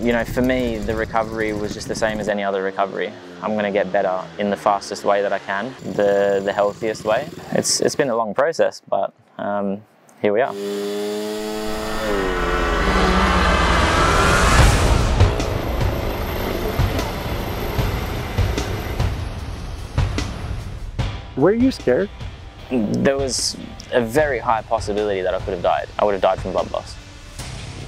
You know, for me, the recovery was just the same as any other recovery. I'm going to get better in the fastest way that I can, the healthiest way. It's been a long process, but here we are. Were you scared? There was a very high possibility that I could have died. I would have died from blood loss.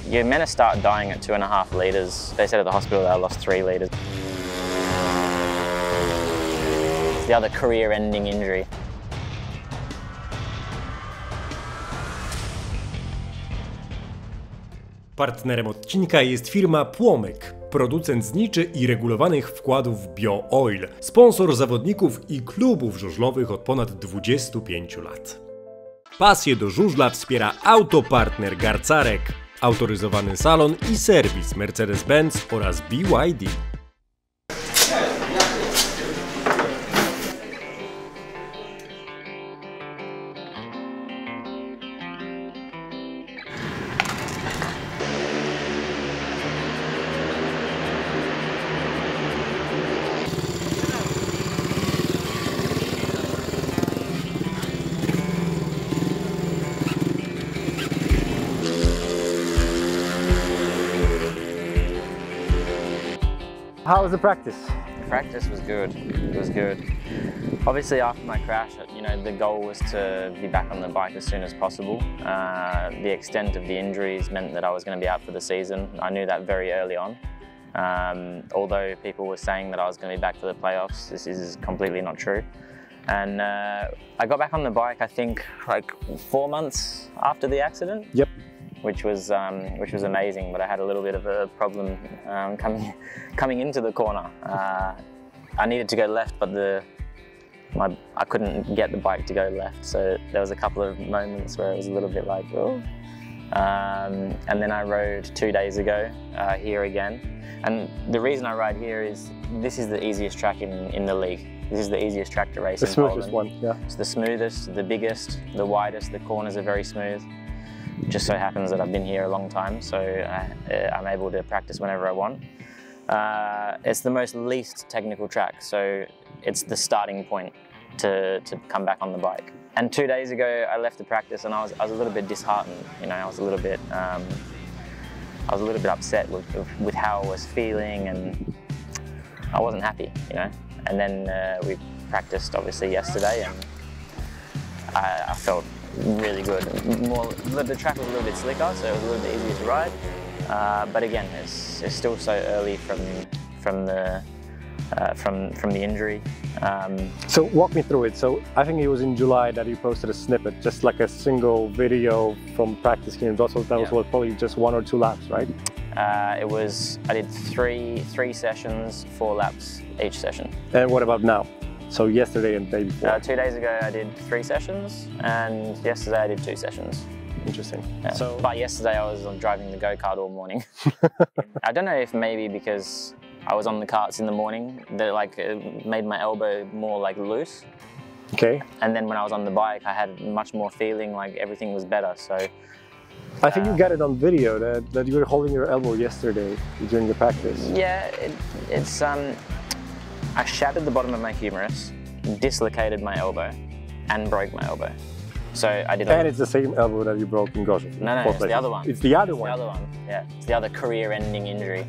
You're meant to start dying at 2.5 litres. They said at the hospital that I lost 3 litres. It's the other career-ending injury. Partnerem odcinka jest firma Płomyk, producent zniczy i regulowanych wkładów BioOil, sponsor zawodników i klubów żużlowych od ponad 25 lat. Pasję do żużla wspiera Autopartner Garcarek, autoryzowany salon i serwis Mercedes-Benz oraz BYD. How was the practice? The practice was good. It was good. Obviously, after my crash, you know, the goal was to be back on the bike as soon as possible. The extent of the injuries meant that I was going to be out for the season. I knew that very early on. Although people were saying that I was going to be back for the playoffs, this is completely not true. And I got back on the bike, I think, like 4 months after the accident. Yep. Which was amazing, but I had a little bit of a problem coming into the corner. I needed to go left, but I couldn't get the bike to go left, so there was a couple of moments where it was a little bit like, oh. And then I rode 2 days ago here again, and the reason I ride here is this is the easiest track in the league. This is the easiest track to race in Poland. The smoothest one, yeah. It's the smoothest, the biggest, the widest. The corners are very smooth. Just so happens that I've been here a long time, so I'm able to practice whenever I want. It's the most least technical track, so it's the starting point to come back on the bike. And 2 days ago, I left the practice, and I was a little bit disheartened. You know, I was a little bit upset with how I was feeling, and I wasn't happy. You know, and then we practiced obviously yesterday, and I felt really good. The track was a little bit slicker, so it was a little bit easier to ride. But again, it's still so early from the injury. So walk me through it. So I think it was in July that you posted a snippet, just like a single video from practice here in Brussels. That was what, probably just 1 or 2 laps, right? I did three sessions, 4 laps each session. And what about now? So yesterday and the day before? 2 days ago I did 3 sessions, and yesterday I did 2 sessions. Interesting. Yeah. But yesterday I was driving the go-kart all morning. I don't know if maybe because I was on the karts in the morning, that it made my elbow more loose. Okay. And then when I was on the bike, I had much more feeling, like everything was better. So I think you got it on video that you were holding your elbow yesterday during the practice. Yeah, it's I shattered the bottom of my humerus, dislocated my elbow, and broke my elbow. So I did. And it's the same elbow that you broke in Gorzów. No, it's the other one. It's the other one. The other one. Yeah, it's the other career-ending injury.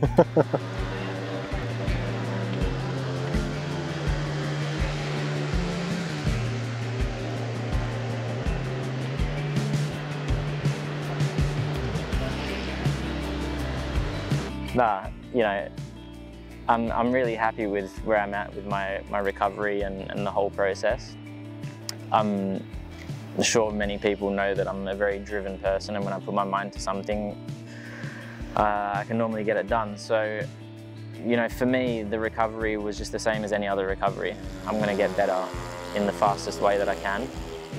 Nah, you know, I'm really happy with where I'm at with my recovery and the whole process. I'm sure many people know that I'm a very driven person, and when I put my mind to something, I can normally get it done. So, you know, for me, the recovery was just the same as any other recovery. I'm going to get better in the fastest way that I can,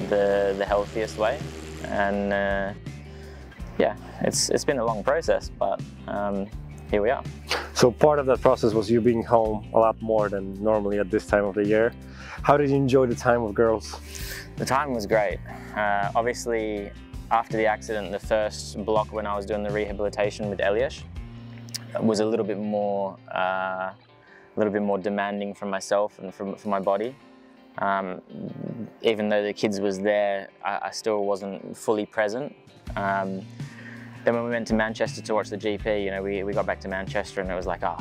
the healthiest way, and yeah, it's been a long process, but here we are. So part of that process was you being home a lot more than normally at this time of the year. How did you enjoy the time with girls? The time was great. Obviously, after the accident, the first block when I was doing the rehabilitation with Elias, was a little bit more demanding from myself and from my body. Even though the kids was there, I still wasn't fully present. Then when we went to Manchester to watch the GP, you know, we got back to Manchester and it was like, oh,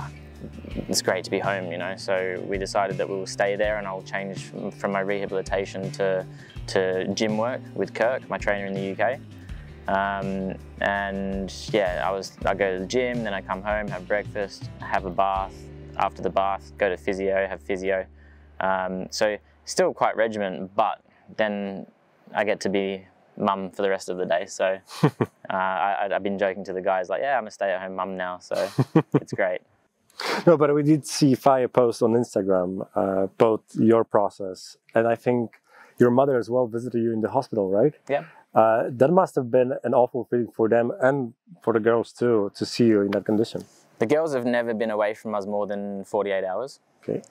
it's great to be home, you know. So we decided that we will stay there and I'll change from my rehabilitation to gym work with Kirk, my trainer in the UK. And yeah, I go to the gym, then I come home, have breakfast, have a bath. After the bath, go to physio, have physio. So still quite regimented, but then I get to be mum for the rest of the day. So I've been joking to the guys like, yeah, I'm a stay-at-home mum now, so it's great. No, but we did see Faye post on Instagram both your process, and I think your mother as well visited you in the hospital, right? Yeah. That must have been an awful feeling for them and for the girls too, to see you in that condition. The girls have never been away from us more than 48 hours. Okay.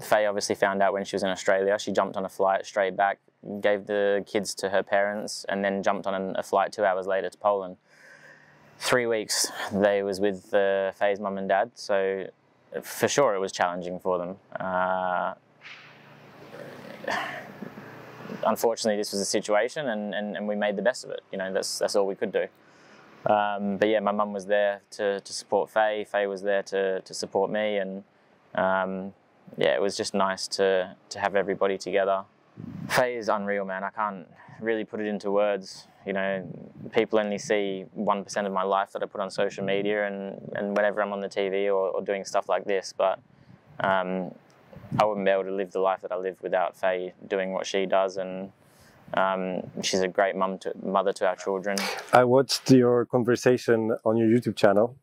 Faye obviously found out when she was in Australia. She jumped on a flight straight back, gave the kids to her parents, and then jumped on a flight 2 hours later to Poland. 3 weeks they was with Faye's mum and dad, so for sure it was challenging for them. Unfortunately, this was a situation, and we made the best of it. You know, that's all we could do. But yeah, my mum was there to support Faye. Faye was there to support me, and yeah, it was just nice to have everybody together. Faye is unreal, man. I can't really put it into words. You know, people only see 1% of my life that I put on social media and whenever I'm on the TV or doing stuff like this, but I wouldn't be able to live the life that I live without Faye doing what she does, and she's a great mother to our children. I watched your conversation on your YouTube channel.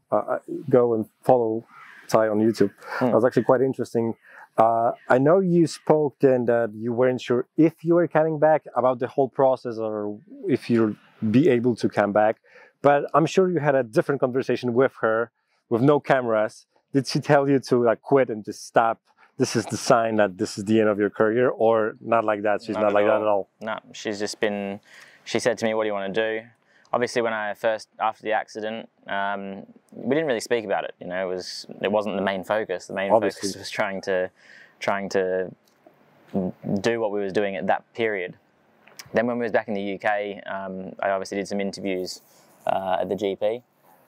Go and follow Ty on YouTube. That was actually quite interesting. I know you spoke then that you weren't sure if you were coming back, about the whole process, or if you'll be able to come back. But I'm sure you had a different conversation with her, with no cameras. Did she tell you to like quit and just stop? This is the sign that this is the end of your career, or not like that? She's not like that at all. No, she's just been. She said to me, "What do you want to do?" Obviously, when after the accident, we didn't really speak about it. You know, it wasn't the main focus. The main focus was trying to do what we was doing at that period. Then when we was back in the UK, I obviously did some interviews at the GP.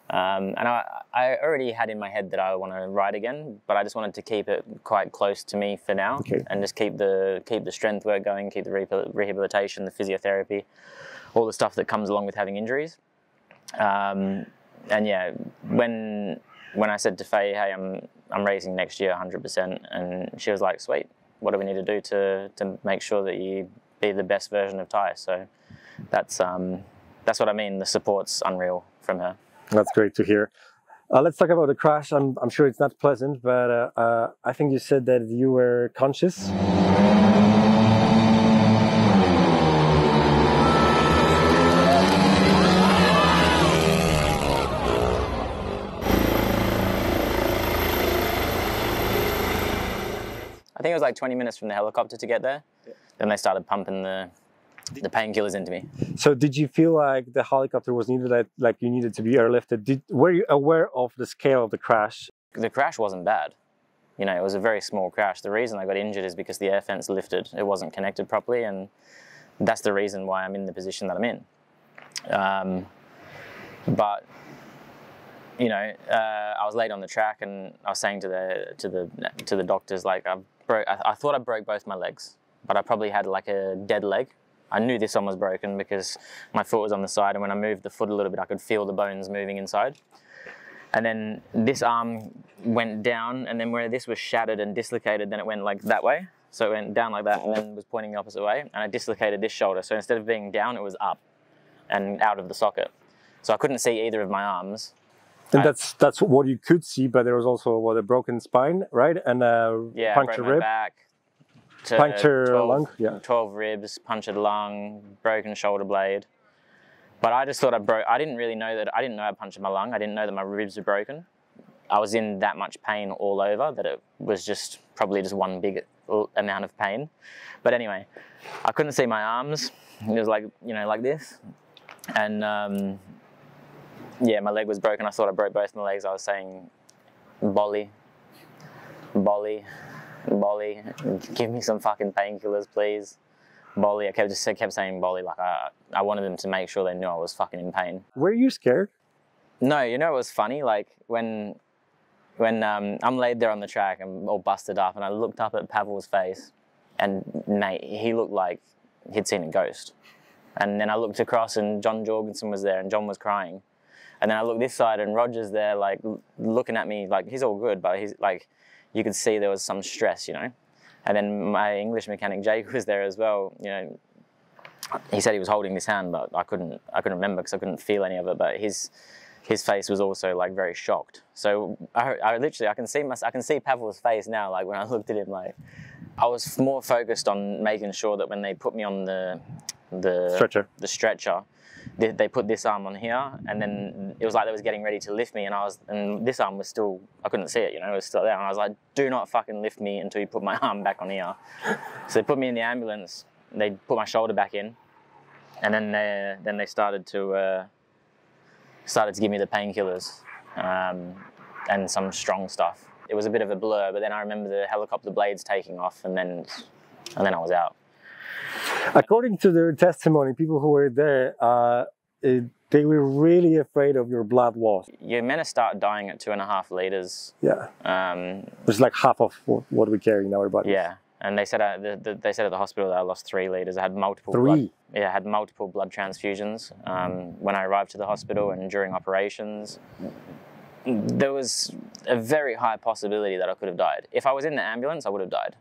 And I already had in my head that I want to ride again, but I just wanted to keep it quite close to me for now, and just keep the strength work going, keep the rehabilitation, the physiotherapy, all the stuff that comes along with having injuries. And yeah, when I said to Faye, hey, I'm racing next year 100%, and she was like, sweet, what do we need to do to make sure that you be the best version of Ty? So that's what I mean. The support's unreal from her. That's great to hear. Let's talk about the crash. I'm sure it's not pleasant, but I think you said that you were conscious. I think it was like 20 minutes from the helicopter to get there. Yeah. Then they started pumping the painkillers into me. So did you feel like the helicopter was needed, like you needed to be airlifted? Were you aware of the scale of the crash? The crash wasn't bad. You know, it was a very small crash. The reason I got injured is because the air fence lifted. It wasn't connected properly, and that's the reason why I'm in the position that I'm in. But you know, I was late on the track, and I was saying to the doctors, like, I thought I broke both my legs, but I probably had like a dead leg. I knew this one was broken because my foot was on the side, and when I moved the foot a little bit, I could feel the bones moving inside. And then this arm went down, and then where this was shattered and dislocated, then it went like that way. So it went down like that, and then was pointing the opposite way, and I dislocated this shoulder. So instead of being down, it was up and out of the socket. So I couldn't see either of my arms. And that's what you could see, but there was also a broken spine, right? And yeah, punctured rib. Back. To puncture 12, lung, yeah. 12 ribs, punctured lung, broken shoulder blade. But I just thought I didn't really know that. I didn't know I punctured my lung. I didn't know that my ribs were broken. I was in that much pain all over that it was just probably just one big amount of pain. But anyway, I couldn't see my arms. It was like, you know, like this. And Yeah, my leg was broken. I thought I broke both my legs. I was saying, Bolly, Bolly, Bolly, give me some fucking painkillers, please. Bolly, I kept saying Bolly, like I wanted them to make sure they knew I was fucking in pain. Were you scared? No, you know it was funny, like when I'm laid there on the track, I'm all busted up, and I looked up at Pavel's face, and mate, he looked like he'd seen a ghost. And then I looked across, and John Jorgensen was there, and John was crying. And then I looked this side, and Roger's there, like looking at me, like he's all good, but he's like, you could see there was some stress, you know. And then my English mechanic Jake was there as well. You know, he said he was holding this hand, but I couldn't remember because I couldn't feel any of it. But his face was also like very shocked. So I literally I can see Pavel's face now. Like when I looked at him, like I was more focused on making sure that when they put me on the stretcher, they put this arm on here, and then it was like they was getting ready to lift me, and this arm was still, I couldn't see it, you know, it was still there, and I was like, do not fucking lift me until you put my arm back on here. So they put me in the ambulance, they put my shoulder back in, and then they started to give me the painkillers and some strong stuff. It was a bit of a blur, but then I remember the helicopter blades taking off, and then I was out. According to their testimony, people who were there, they were really afraid of your blood loss. You're meant to start dying at 2.5 liters. Yeah. It's like half of what we carry in our body. Yeah, and they said at the hospital that I lost 3 liters. I had multiple. I had multiple blood transfusions when I arrived to the hospital and during operations. There was a very high possibility that I could have died. If I was in the ambulance, I would have died.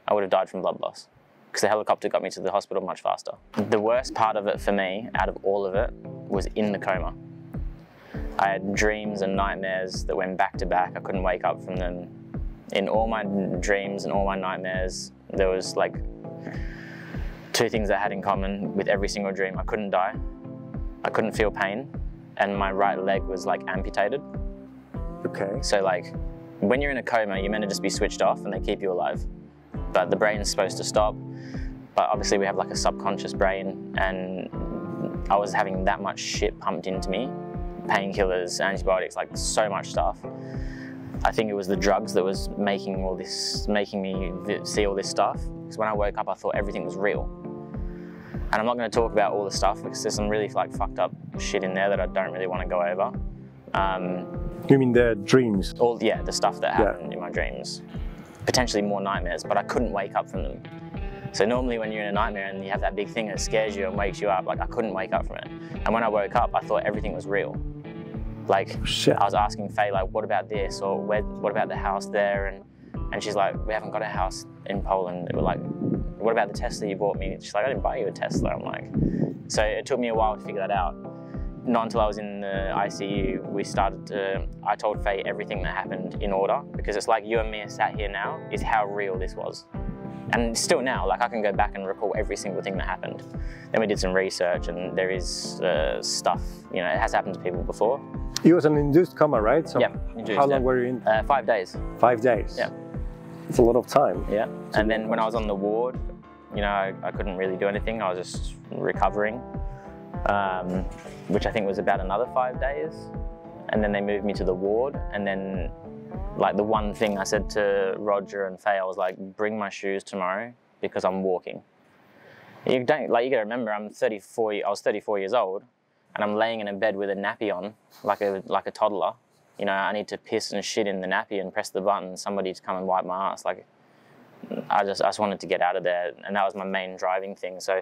I would have died from blood loss, because the helicopter got me to the hospital much faster. The worst part of it for me, out of all of it, was in the coma. I had dreams and nightmares that went back to back. I couldn't wake up from them. In all my dreams and all my nightmares, there was like 2 things I had in common with every single dream. I couldn't die, I couldn't feel pain, and my right leg was like amputated. Okay. So like, when you're in a coma, you're meant to just be switched off and they keep you alive. But the brain's supposed to stop. But obviously we have like a subconscious brain, and I was having that much shit pumped into me. Painkillers, antibiotics, like so much stuff. I think it was the drugs that was making me see all this stuff. Because when I woke up, I thought everything was real. And I'm not going to talk about all the stuff because there's some really like fucked up shit in there that I don't really want to go over. You mean the dreams? The stuff that happened in my dreams. Potentially more nightmares, but I couldn't wake up from them. So normally when you're in a nightmare and you have that big thing that scares you and wakes you up, like I couldn't wake up from it. And when I woke up, I thought everything was real. Like I was asking Faye, like, what about this? Or what about the house there? And she's like, we haven't got a house in Poland. We're like, what about the Tesla you bought me? She's like, I didn't buy you a Tesla. I'm like, so it took me a while to figure that out. Not until I was in the ICU, I told Faye everything that happened in order, because it's like you and me are sat here now, is how real this was. And still now, like I can go back and recall every single thing that happened. Then we did some research, and there is stuff, you know, it has happened to people before. It was an induced coma, right? So yeah, induced. How long were you in? 5 days. 5 days? Yeah. It's a lot of time. Yeah, and then when I was on the ward, you know, I couldn't really do anything. I was just recovering. Which I think was about another 5 days. And then they moved me to the ward, and then like the one thing I said to Roger and Faye, I was like, bring my shoes tomorrow because I'm walking. You gotta remember, I was 34 years old, and I'm laying in a bed with a nappy on, like a toddler. You know, I need to piss and shit in the nappy and press the button, somebody to come and wipe my ass. Like, I just wanted to get out of there, and that was my main driving thing. So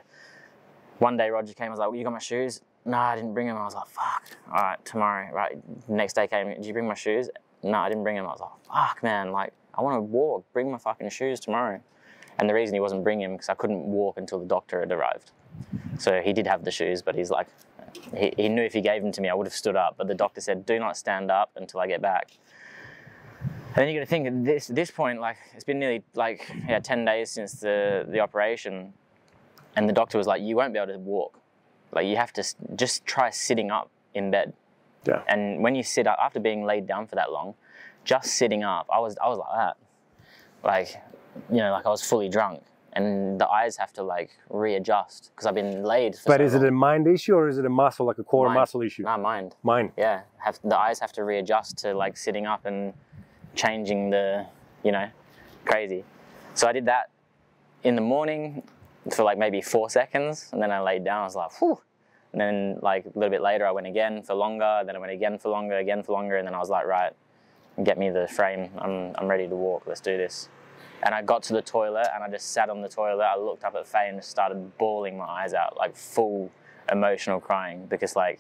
one day Roger came, I was like, well, you got my shoes? No, I didn't bring them. I was like, fuck. All right, tomorrow, right? Next day came, did you bring my shoes? No, I didn't bring them. I was like, fuck, man, like, I want to walk. Bring my fucking shoes tomorrow. And the reason he wasn't bringing them because I couldn't walk until the doctor had arrived. So he did have the shoes, but he's like, he knew if he gave them to me, I would have stood up. But the doctor said, do not stand up until I get back. And then you got to think at this point, like, it's been nearly 10 days since the operation. And the doctor was like, you won't be able to walk. Like, you have to just try sitting up in bed. Yeah. And when you sit up, after being laid down for that long, just sitting up, I was like that. Like, you know, like I was fully drunk. and the eyes have to like readjust because I've been laid for But so is it a mind issue or is it a muscle, like a core muscle issue? No, mind. Mind. Yeah, the eyes have to readjust to like sitting up and changing the, you know, crazy. So I did that in the morning for like maybe 4 seconds, and then I laid down. I was like, whew. And then like a little bit later, I went again for longer. Then I went again for longer, and then I was like, right, get me the frame. I'm ready to walk. Let's do this. And I got to the toilet, and I just sat on the toilet. I looked up at Faye and just started bawling my eyes out, like full emotional crying, because like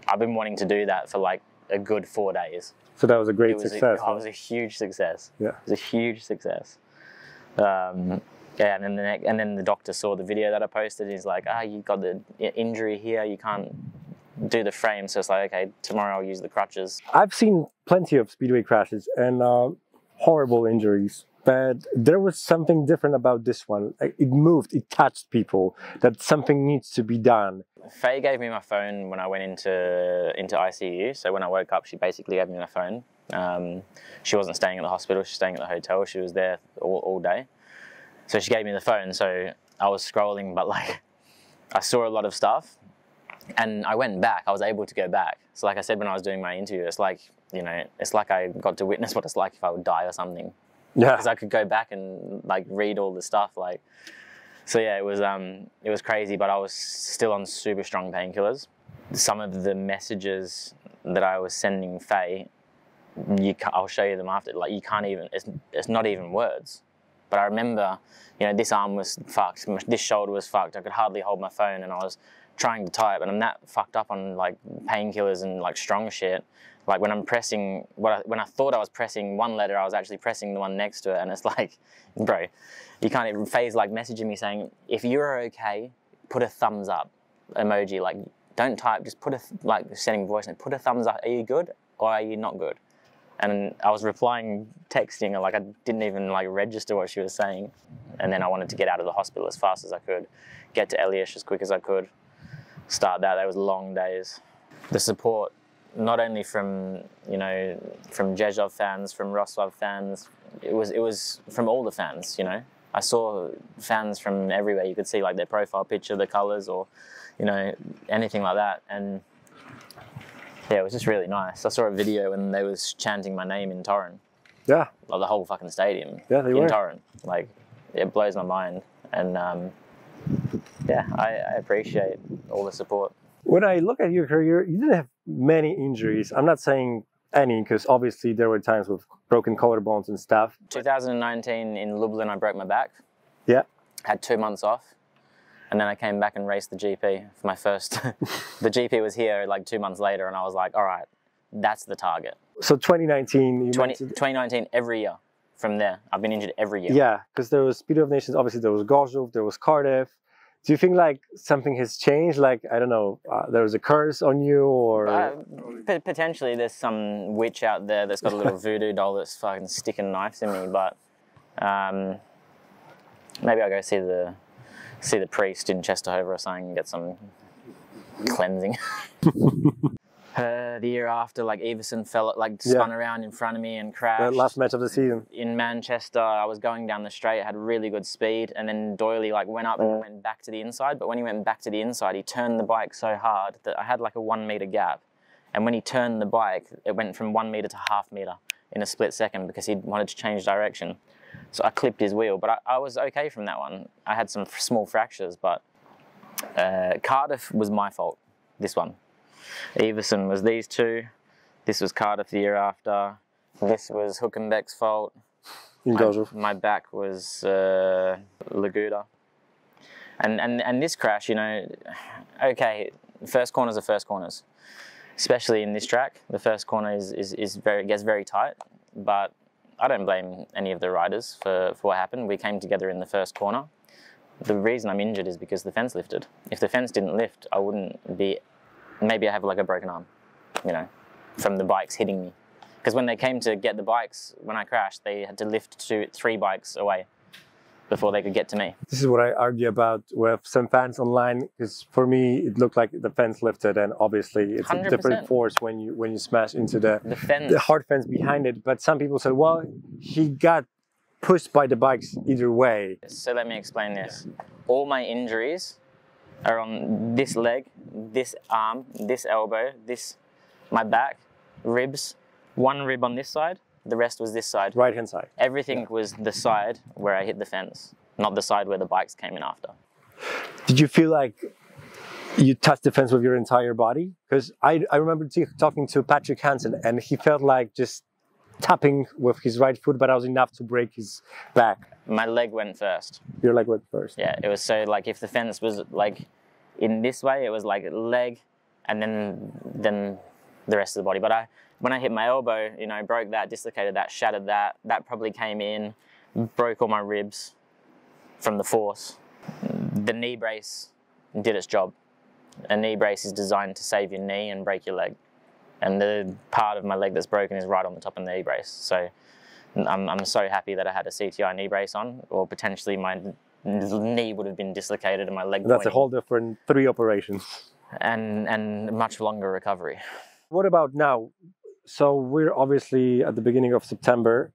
I've been wanting to do that for like a good 4 days. So that was a great success. It was a huge success. Yeah, it was a huge success. Yeah, and then the doctor saw the video that I posted. He's like, you got the injury here. You can't do the frame. So it's like, okay, tomorrow I'll use the crutches. I've seen plenty of speedway crashes and horrible injuries, but there was something different about this one. It moved, it touched people, that something needs to be done. Faye gave me my phone when I went into ICU. So when I woke up, she basically gave me my phone. She wasn't staying at the hospital, she was staying at the hotel. She was there all day. So she gave me the phone, so I was scrolling, but like, I saw a lot of stuff, and I went back. I was able to go back. So like I said when I was doing my interview, it's like, you know, it's like I got to witness what it's like if I would die or something. Yeah. Because I could go back and like read all the stuff, like. So yeah, it was crazy, but I was still on super strong painkillers. Some of the messages that I was sending Faye, I'll show you them after. Like you can't even. It's not even words. But I remember, you know, this arm was fucked, this shoulder was fucked, I could hardly hold my phone, and I was trying to type, and I'm that fucked up on like painkillers and like strong shit. Like when I'm pressing, when I thought I was pressing one letter, I was actually pressing the one next to it, and it's like, bro, you can't even. Faye's like messaging me saying, if you're okay, put a thumbs up emoji, like don't type, just put like sending voice note, put a thumbs up, are you good or are you not good? And I was replying, texting her, like I didn't even like register what she was saying. And then I wanted to get out of the hospital as fast as I could, get to Eliash as quick as I could, start that. That was long days. The support, not only from, you know, from Jezhov fans, from Rostov fans, it was from all the fans, you know. I saw fans from everywhere. You could see like their profile picture, the colors, or, you know, anything like that. And yeah, it was just really nice. I saw a video and they was chanting my name in Torun. Yeah. Like the whole fucking stadium. Yeah, they in were. Torun. Like, it blows my mind. And yeah, I appreciate all the support. When I look at your career, you didn't have many injuries. I'm not saying any, because obviously there were times with broken collarbones and stuff. 2019 in Lublin, I broke my back. Yeah. Had 2 months off. And then I came back and raced the GP for my first. The GP was here like 2 months later, and I was like, all right, that's the target. So 2019, 2019, every year from there. I've been injured every year. Yeah, because there was Speed of Nations, obviously there was Gorzów, there was Cardiff. Do you think like something has changed? Like, I don't know, there was a curse on you or? Potentially there's some witch out there that's got a little voodoo doll that's fucking sticking knives in me, but maybe I'll go see the priest in Chesterhover or something and get some cleansing. The year after, like Everson spun around in front of me and crashed. The last match of the season. In Manchester, I was going down the straight, had really good speed, and then Doyley like went up and went back to the inside. But when he went back to the inside, he turned the bike so hard that I had like a 1 meter gap. And when he turned the bike, it went from 1 meter to ½ meter in a split second because he wanted to change direction. So I clipped his wheel, but I was okay from that one. I had some small fractures, but Cardiff was my fault, this one. Everson was these two. This was Cardiff the year after. This was Hülkenberg's fault. My back was Laguda. And this crash, you know, okay, first corners are first corners. Especially in this track, the first corner gets very tight, but I don't blame any of the riders for what happened. We came together in the first corner. The reason I'm injured is because the fence lifted. If the fence didn't lift, I wouldn't be, maybe I have like a broken arm, you know, from the bikes hitting me. Because when they came to get the bikes, when I crashed, they had to lift 3 bikes away before they could get to me. This is what I argue about with some fans online, because for me it looked like the fence lifted, and obviously it's 100%. A different force when you smash into the hard fence behind it. But some people said, well, he got pushed by the bikes either way. So let me explain this. All my injuries are on this leg, this arm, this elbow, my back, ribs, one rib on this side, the rest was this side. Right hand side. Everything was the side where I hit the fence, not the side where the bikes came in after. Did you feel like you touched the fence with your entire body? Because I remember talking to Patrick Hansen, and he felt like just tapping with his right foot, but that was enough to break his back. My leg went first. Your leg went first. Yeah, it was so like if the fence was like in this way, it was like leg, and then the rest of the body. But when I hit my elbow, you know, broke that, dislocated that, shattered that. That probably came in, broke all my ribs from the force. The knee brace did its job. A knee brace is designed to save your knee and break your leg. And the part of my leg that's broken is right on the top of the knee brace. So I'm so happy that I had a CTI knee brace on, or potentially my knee would have been dislocated and my leg. That's a whole different 3 operations. And much longer recovery. What about now? So we're obviously at the beginning of September.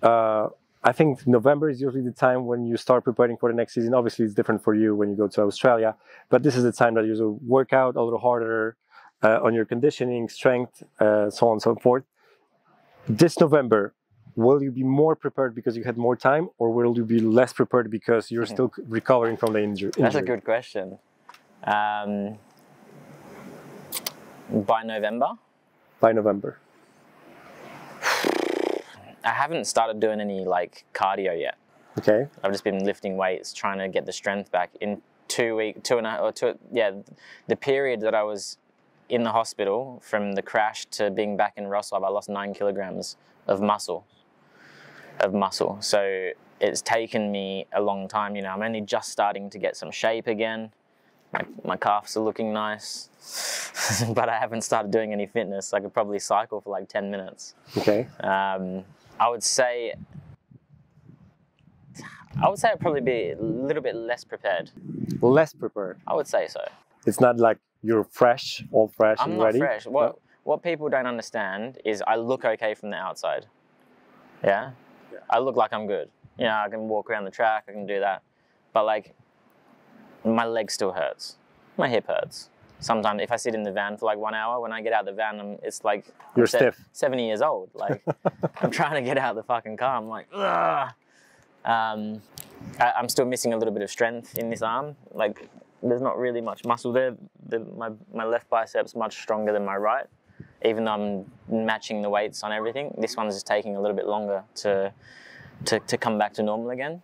I think November is usually the time when you start preparing for the next season. Obviously, it's different for you when you go to Australia, but this is the time that you work out a little harder on your conditioning, strength, so on and so forth. This November, will you be more prepared because you had more time, or will you be less prepared because you're still recovering from the injury? That's a good question. By November? By November. I haven't started doing any like cardio yet. Okay. I've just been lifting weights, trying to get the strength back. In 2 weeks, 2.5, or 2, yeah, the period that I was in the hospital from the crash to being back in Wrocław, I lost 9 kilograms of muscle. So it's taken me a long time. You know, I'm only just starting to get some shape again. My calves are looking nice, but I haven't started doing any fitness. I could probably cycle for like 10 minutes. Okay. I would say I'd probably be a little bit less prepared. Less prepared? I would say so. It's not like you're fresh, all fresh I'm and not ready? Fresh. What people don't understand is I look okay from the outside. Yeah? I look like I'm good. You know, I can walk around the track, I can do that. But like, my leg still hurts. My hip hurts. Sometimes if I sit in the van for like 1 hour, when I get out of the van, it's like you're stiff. 70 years old. Like I'm trying to get out of the fucking car. I'm like, ugh. I'm still missing a little bit of strength in this arm. Like there's not really much muscle there. My left bicep's much stronger than my right. Even though I'm matching the weights on everything, this one's just taking a little bit longer to come back to normal again.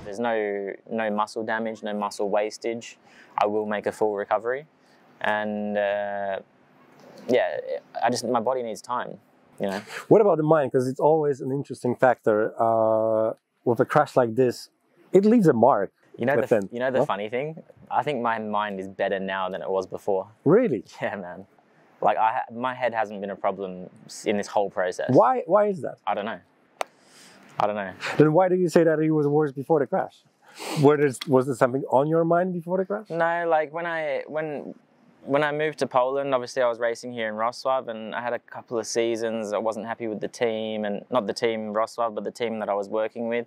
There's no muscle damage, no muscle wastage. I will make a full recovery, and yeah, my body needs time, you know. What about the mind? Because it's always an interesting factor. With a crash like this, it leaves a mark. You know the funny thing? I think my mind is better now than it was before. Really? Yeah, man. Like my head hasn't been a problem in this whole process. Why is that? I don't know. Then why do you say that it was worse before the crash? Was there something on your mind before the crash? No, like when I moved to Poland, obviously I was racing here in Wrocław, and I had a couple of seasons. I wasn't happy with the team, and not the team Wrocław, but the team that I was working with.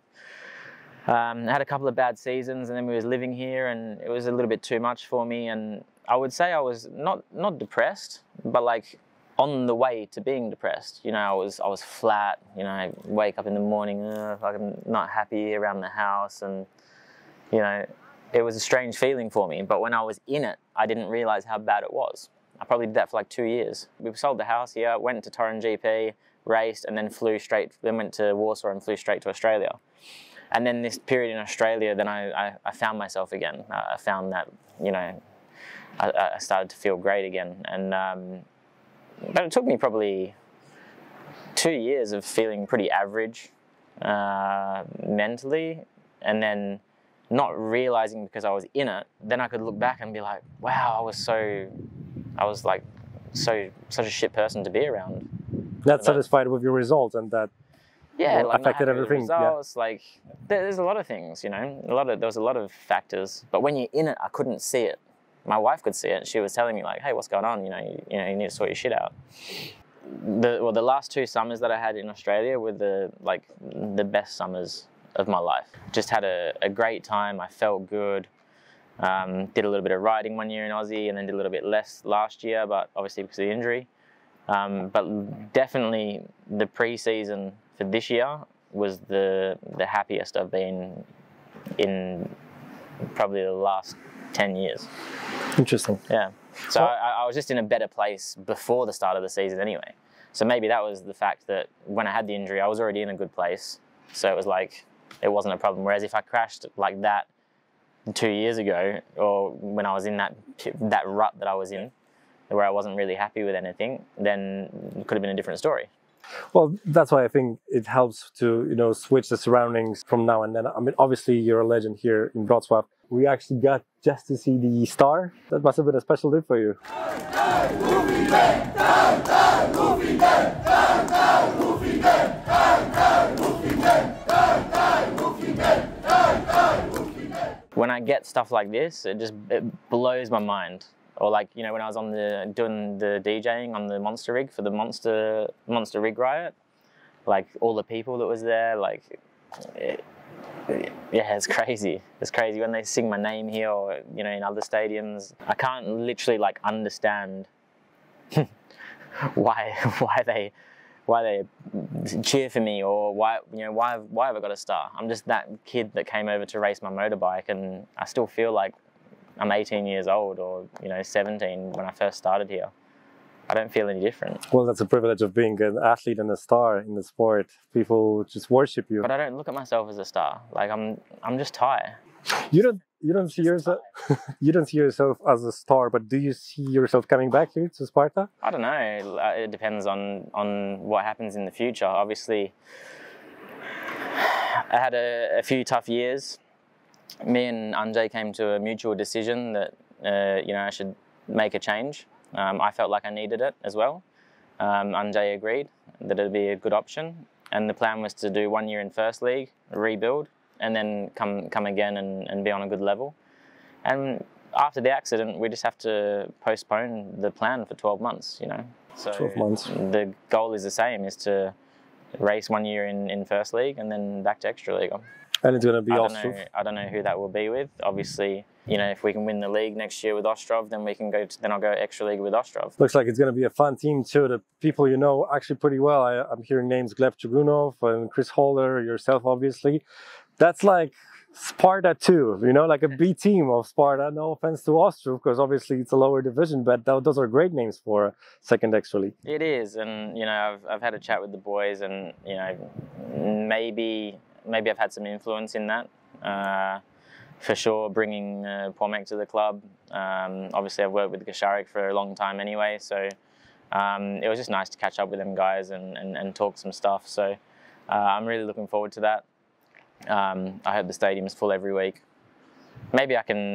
I had a couple of bad seasons, and then we was living here, and it was a little bit too much for me. And I would say I was not depressed, but like on the way to being depressed. You know, I was flat. You know, I wake up in the morning, I'm not happy around the house, and you know, it was a strange feeling for me. But when I was in it, I didn't realize how bad it was. I probably did that for like 2 years. We sold the house here, went to Torun GP, raced, and then then went to Warsaw and flew straight to Australia. And then this period in Australia, then I found myself again. I found that, you know, I started to feel great again. And but it took me probably 2 years of feeling pretty average mentally, and then not realizing because I was in it, then I could look back and be like, wow, I was such a shit person to be around. Not satisfied with your results, and that like affected everything. Results, like there's a lot of things, you know, there was a lot of factors. But when you're in it, I couldn't see it. My wife could see it. She was telling me like, hey, what's going on? You need to sort your shit out. The last 2 summers that I had in Australia were the best summers of my life. Just had a great time. I felt good. Did a little bit of riding one year in Aussie, and then did a little bit less last year, but obviously because of the injury. But definitely the pre-season for this year was the happiest I've been in probably the last 10 years. Interesting. Yeah. So I was just in a better place before the start of the season anyway. So maybe that was the fact that when I had the injury, I was already in a good place. So it was like, it wasn't a problem. Whereas if I crashed like that 2 years ago, or when I was in that rut that I was in, where I wasn't really happy with anything, then it could have been a different story. Well, that's why I think it helps to, switch the surroundings from now and then. I mean, obviously you're a legend here in Wrocław. We actually got just to see the star. That must have been a special day for you. When I get stuff like this, it blows my mind. Or like, when I was doing the DJing on the Monster rig for the Monster rig riot, like all the people that was there, like, it's crazy. It's crazy when they sing my name here or, in other stadiums. I can't literally like understand why they cheer for me, or why have I got a star? I'm just that kid that came over to race my motorbike, and I still feel like I'm 18 years old, or 17 when I first started here. I don't feel any different. Well, that's a privilege of being an athlete and a star in the sport. People just worship you. But I don't look at myself as a star. Like I'm just Ty. You don't see yourself you don't see yourself as a star, but do you see yourself coming back here to Sparta? I don't know. It depends on what happens in the future. Obviously, I had a few tough years. Me and Anjay came to a mutual decision that I should make a change. I felt like I needed it as well. Anjay agreed that it'd be a good option, and the plan was to do 1 year in First League, rebuild, and then come again and be on a good level. And after the accident, we just have to postpone the plan for 12 months. So 12 months. The goal is the same: is to race 1 year in First League and then back to Extra League. And it's going to be Ostrov. I don't know who that will be with. Obviously, if we can win the league next year with Ostrov, then then I'll go Extra League with Ostrov. Looks like it's going to be a fun team too. The people actually pretty well. I'm hearing names Gleb Chugunov and Chris Holder, yourself obviously. That's like Sparta too, like a B team of Sparta. No offense to Ostrov, because obviously it's a lower division, but those are great names for a second Extra League. It is, and I've had a chat with the boys, and maybe I've had some influence in that. For sure, bringing Pomek to the club. Obviously, I've worked with Gasharik for a long time anyway, so it was just nice to catch up with them guys and talk some stuff. So I'm really looking forward to that. I hope the stadium's full every week. Maybe I can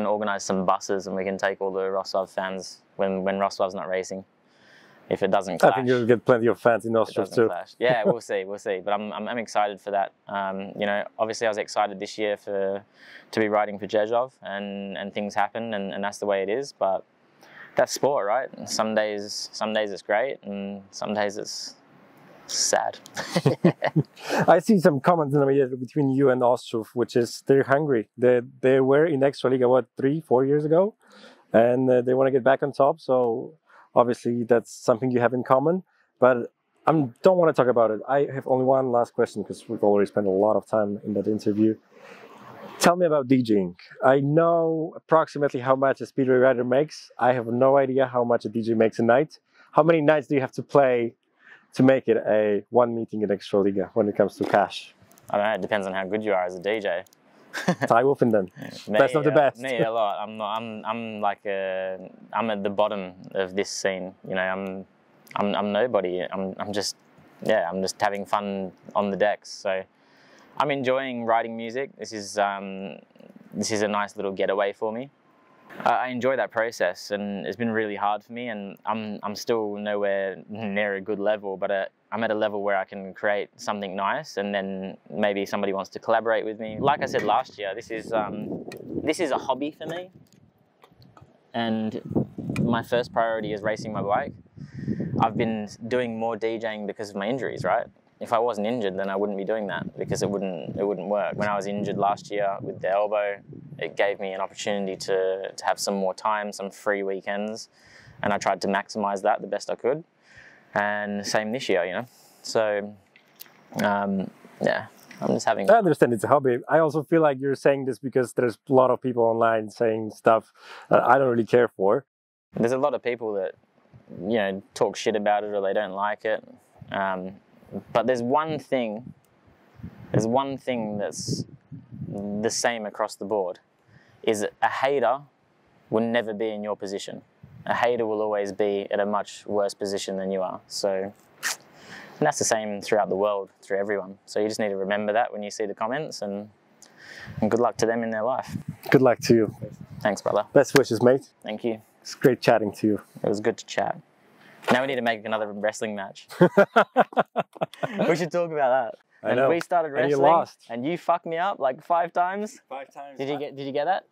organise some buses and we can take all the Wrocław fans when Wrocław's not racing. If it doesn't clash. I think you'll get plenty of fans in Ostrov too. Clash. Yeah, we'll see. But I'm excited for that. Obviously I was excited this year to be riding for Jezhov, and things happen, and that's the way it is. But that's sport, right? Some days it's great, and some days it's sad. I see some comments between you and Ostrov, which is they're hungry. They were in Extra Liga 3-4 years ago, and they want to get back on top. So obviously that's something you have in common. But I don't want to talk about it. I have only one last question, because we've already spent a lot of time in that interview. Tell me about DJing. I know approximately how much a speedway rider makes. I have no idea how much a DJ makes a night. How many nights do you have to play to make it one meeting in Extra Liga when it comes to cash? I don't know, it depends on how good you are as a DJ. Ty Wolfen then. Best of the best. Me a lot. I'm at the bottom of this scene. I'm nobody. I'm just having fun on the decks. So I'm enjoying writing music. This is a nice little getaway for me. I enjoy that process, and it's been really hard for me, and I'm still nowhere near a good level, but I'm at a level where I can create something nice, and then maybe somebody wants to collaborate with me. Like I said last year, this is a hobby for me, and my first priority is racing my bike. I've been doing more DJing because of my injuries, right? If I wasn't injured, then I wouldn't be doing that because it wouldn't work. When I was injured last year with the elbow, it gave me an opportunity to have some more time, some free weekends, and I tried to maximize that the best I could. And same this year, you know. So, yeah, I'm just having... I understand it's a hobby. I also feel like you're saying this because there's a lot of people online saying stuff I don't really care for. There's a lot of people that, you know, talk shit about it or they don't like it. But there's one thing that's the same across the board, is a hater will never be in your position. A hater will always be at a much worse position than you are. So, and that's the same throughout the world, through everyone. So you just need to remember that when you see the comments, and good luck to them in their life. Good luck to you. Thanks, brother. Best wishes, mate. Thank you. It's great chatting to you. It was good to chat. Now we need to make another wrestling match. We should talk about that. I know. We started wrestling, and you lost. And you fucked me up like 5 times. 5 times. Did you get that?